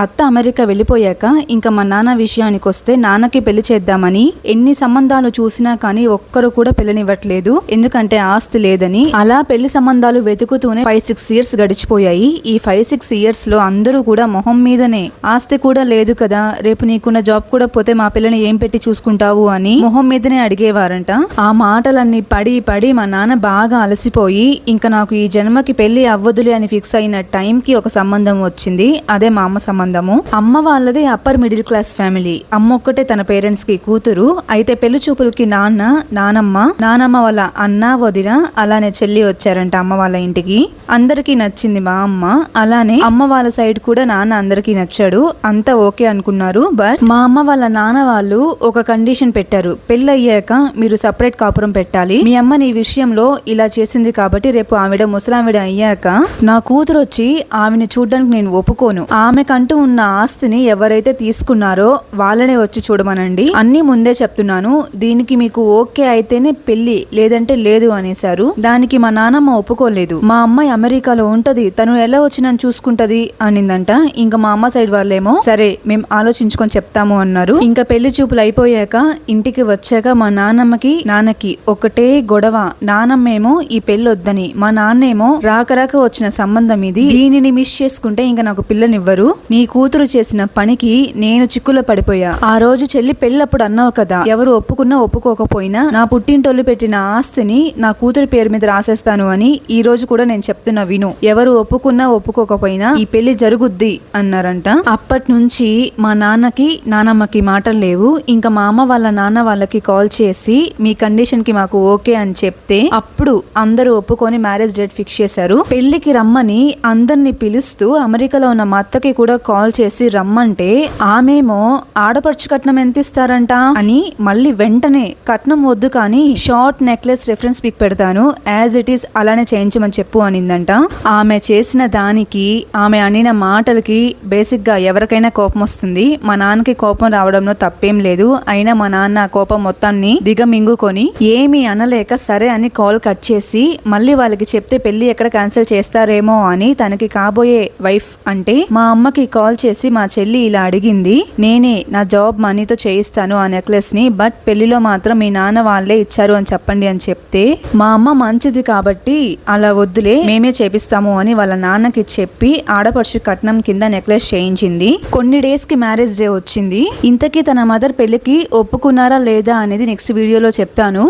అత్త అమెరికా వెళ్ళిపోయాక ఇంకా మా నాన్న విషయానికి వస్తే నాన్నకి పెళ్లి చేద్దామని ఎన్ని సంబంధాలు చూసినా కానీ ఒక్కరు కూడా పెళ్లినివ్వట్లేదు, ఎందుకంటే ఆస్తి లేదని. అలా పెళ్లి సంబంధాలు వెతుకుతూనే 5-6 ఇయర్స్ గడిచిపోయాయి. ఈ 5-6 ఇయర్స్ లో అందరూ కూడా మొహం మీదనే ఆస్తి కూడా లేదు కదా, రేపు నీకున్న జాబ్ కూడా పోతే మా పిల్లని ఏం పెట్టి చూసుకుంటావు అని మొహం మీదనే అడిగేవారంట. ఆ మాటలన్నీ పడి పడి మా నాన్న బాగా అలసిపోయి ఇంకా నాకు ఈ జన్మకి పెళ్లి అవ్వదులే అని ఫిక్స్ అయిన టైంకి ఒక సంబంధం వచ్చింది. అదే మా అమ్మ సంబంధము. అమ్మ వాళ్ళది అప్పర్ మిడిల్ క్లాస్ ఫ్యామిలీ. అమ్మ ఒక్కటే తన పేరెంట్స్ కి కూతురు. అయితే పెళ్లి చూపులకి నానమ్మ వాళ్ళ అన్న వదిన అలానే చెల్లి వచ్చారంట అమ్మ వాళ్ళ ఇంటికి. అందరికీ నచ్చింది మా అమ్మ. అలానే అమ్మ వాళ్ళ సైడ్ కూడా నాన్న అందరికీ నచ్చాడు. అంతా ఓకే అనుకున్నారు. బట్ మా అమ్మ వాళ్ళ నాన్న వాళ్ళు ఒక కండిషన్ పెట్టారు. పెళ్లి అయ్యాక మీరు సపరేట్ కాపురం పెట్టాలి. మీ అమ్మ నీ విషయంలో ఇలా చేసింది కాబట్టి రేపు ఆవిడ ముసలావిడ అయ్యాక నా కూతురు వచ్చి ఆమెను చూడడానికి నేను ఒప్పుకోను. ఆమెకంటూ ఉన్న ఆస్తిని ఎవరైతే తీసుకున్నారో వాళ్ళనే వచ్చి చూడమనండి. అన్ని ముందే చెప్తున్నాను. దీనికి మీకు ఓకే అయితేనే పెళ్లి, లేదంటే లేదు అనేశారు. దానికి మా నాన్నమ్మ ఒప్పుకోలేదు. మా అమ్మాయి అమెరికాలో ఉంటది, తను ఎలా వచ్చి నన్ను చూసుకుంటది అనిందంట. ఇంకా మా అమ్మ సైడ్ వాళ్ళేమో సరే మేము ఆలోచించుకొని చెప్తాము అన్నారు. ఇంకా పెళ్లి చూపులు అయిపోయాక ఇంటికి వచ్చాక మా నాన్నకి ఒకటే గొడవ. నానమ్మేమో ఈ పెళ్లి వద్దని, మా నాన్నేమో రాక వచ్చిన సంబంధం ఇది, దీనిని మిస్ చేసుకుంటే ఇంకా నాకు పిల్లనివ్వరు, నీ కూతురు చేసిన పనికి నేను చిక్కులో పడిపోయా. ఆ రోజు చెల్లి పెళ్ళప్పుడు అన్నావు కదా, ఎవరు ఒప్పుకున్నా ఒప్పుకోకపోయినా నా పుట్టింటోళ్ళు పెట్టిన ఆస్తిని నా కూతురి పేరు మీద రాసేస్తాను అని. ఈ రోజు కూడా నేను చెప్తున్నా విను, ఎవరు ఒప్పుకున్నా ఒప్పుకోకపోయినా ఈ పెళ్లి జరుగుద్ది అన్నారంట. అప్పటి నుంచి మా నాన్నకి నానమ్మకి మాటలు లేవు. ఇంకా మా అమ్మ వాళ్ళ నాన్న వాళ్ళకి కాల్ చేసి మీ కండిషన్ కి మాకు ఓకే అని చెప్తే అప్పుడు అందరూ ఒప్పుకొని మ్యారేజ్ డేట్ ఫిక్స్ చేశారు. పెళ్లికి రమ్మని అందరిని పిలుస్తూ అమెరికాలో ఉన్న మా అత్తకి కూడా కాల్ చేసి రమ్మంటే ఆమెమో ఆడపడుచు కట్నం ఎంత ఇస్తారంట అని మళ్ళీ వెంటనే కట్నం వద్దు కానీ షార్ట్ నెక్లెస్ రెఫరెన్స్ పిక్ పెడతాను, యాజ్ ఇట్ ఈస్ అలానే చేయించమని చెప్పు అనిందంట. ఆమె చేసిన దానికి, ఆమె అనిన మాటలకి బేసిక్ గా ఎవరికైనా కోపం వస్తుంది. మా నాన్నకి కోపం రావడంలో తప్పేం లేదు. అయినా మా నాన్న కోపం మొత్తాన్ని దిగమింగుకొని ఏమీ అనలేక సరే అని కాల్ కట్ చేసి మళ్ళీ వాళ్ళకి చెప్తే పెళ్లి ఎక్కడ క్యాన్సిల్ చేస్తారేమో అని తనకి కాబోయే వైఫ్ అంటే మా అమ్మకి కాల్ చేసి మా చెల్లి ఇలా అడిగింది, నేనే నా జాబ్ మనీతో చేయిస్తాను ఆ నెక్లెస్ ని, బట్ పెళ్లిలో మాత్రం మీ నాన్న వాళ్ళే ఇచ్చారు అని చెప్పండి అని చెప్తే మా అమ్మ మంచిది కాబట్టి అలా వద్దులే మేమే చేపిస్తాము అని వాళ్ళ నాన్నకి చెప్పి ఆడపడుచు కట్నం కింద నెక్లెస్ చేయించింది. కొన్ని డేస్ కి మ్యారేజ్ డే వచ్చింది. ఇంతకీ తన మదర్ పెళ్లికి ఒప్పుకున్నారా లేదా అనేది నెక్స్ట్ వీడియోలో చెప్తాను.